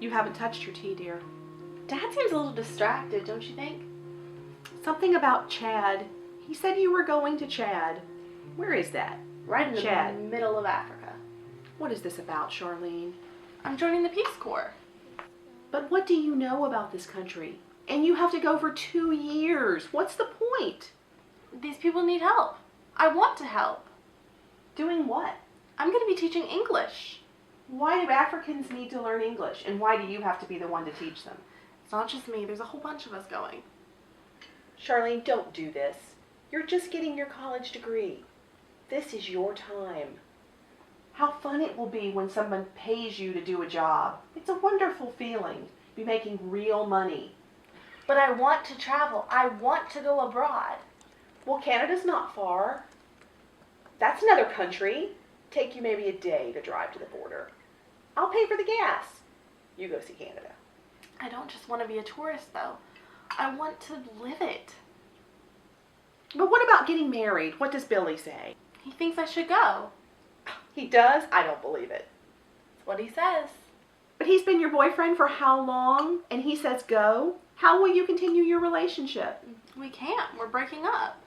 You haven't touched your tea, dear. Dad seems a little distracted, don't you think? Something about Chad. He said you were going to Chad. Where is that? Right in the Chad. middle of Africa. What is this about, Charlene? I'm joining the Peace Corps. But what do you know about this country? And you have to go for 2 years. What's the point? These people need help. I want to help. Doing what? I'm going to be teaching English. Why do Africans need to learn English? And why do you have to be the one to teach them? It's not just me. There's a whole bunch of us going. Charlene, don't do this. You're just getting your college degree. This is your time. How fun it will be when someone pays you to do a job. It's a wonderful feeling. Be making real money. But I want to travel. I want to go abroad. Well, Canada's not far. That's another country. Take you maybe a day to drive to the border. I'll pay for the gas. You go see Canada. I don't just want to be a tourist, though. I want to live it. But what about getting married? What does Billy say? He thinks I should go. He does? I don't believe it. That's what he says. But he's been your boyfriend for how long? And he says go? How will you continue your relationship? We can't. We're breaking up.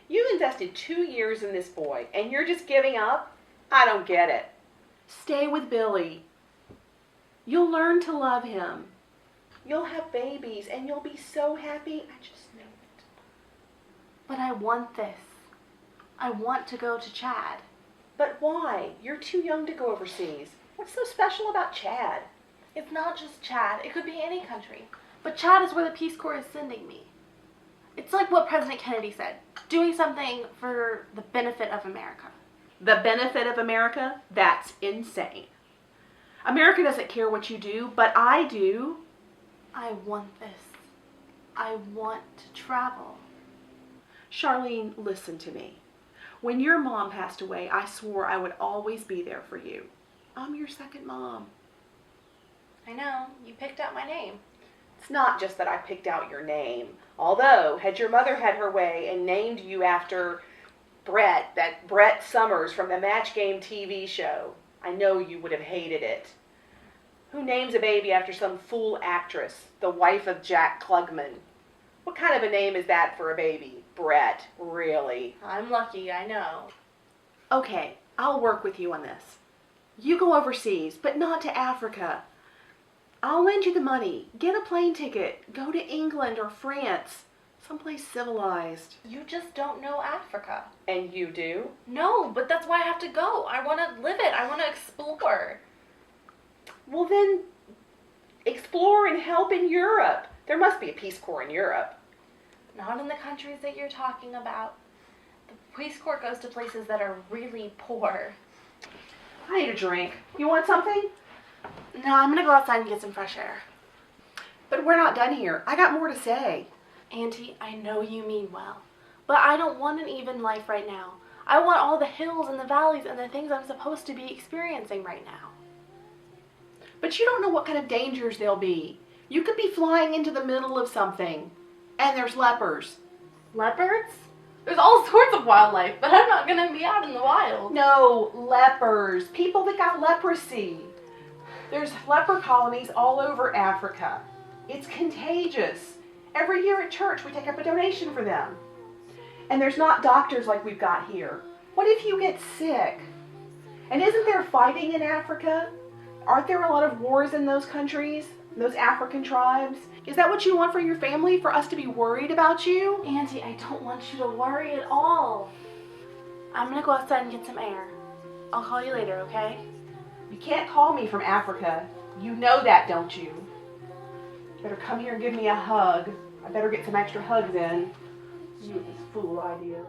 You invested 2 years in this boy, and you're just giving up? I don't get it. Stay with Billy. You'll learn to love him. You'll have babies, and you'll be so happy. I just know it. But I want this. I want to go to Chad. But why? You're too young to go overseas. What's so special about Chad? It's not just Chad. It could be any country. But Chad is where the Peace Corps is sending me. It's like what President Kennedy said, doing something for the benefit of America. The benefit of America? That's insane. America doesn't care what you do, but I do. I want this. I want to travel. Charlene, listen to me. When your mom passed away, I swore I would always be there for you. I'm your second mom. I know. You picked out my name. It's not just that I picked out your name. Although, had your mother had her way and named you after Brett Summers from the Match Game TV show, I know you would have hated it. Who names a baby after some fool actress, the wife of Jack Klugman? What kind of a name is that for a baby? Brett, really? I'm lucky, I know. Okay, I'll work with you on this. You go overseas, but not to Africa. I'll lend you the money. Get a plane ticket. Go to England or France. Someplace civilized. You just don't know Africa. And you do? No, but that's why I have to go. I want to live it. I want to explore. Well then, explore and help in Europe. There must be a Peace Corps in Europe. Not in the countries that you're talking about. The Peace Corps goes to places that are really poor. I need a drink. You want something? No, I'm going to go outside and get some fresh air. But we're not done here. I got more to say. Auntie, I know you mean well, but I don't want an even life right now. I want all the hills and the valleys and the things I'm supposed to be experiencing right now. But you don't know what kind of dangers there'll be. You could be flying into the middle of something, and there's lepers. Leopards? There's all sorts of wildlife, but I'm not going to be out in the wild. No, lepers. People that got leprosy. There's leper colonies all over Africa. It's contagious. Every year at church, we take up a donation for them. And there's not doctors like we've got here. What if you get sick? And isn't there fighting in Africa? Aren't there a lot of wars in those countries, those African tribes? Is that what you want for your family, for us to be worried about you? Auntie, I don't want you to worry at all. I'm going to go outside and get some air. I'll call you later, okay? You can't call me from Africa. You know that, don't you? Better come here and give me a hug. I better get some extra hugs in. You with this fool idea.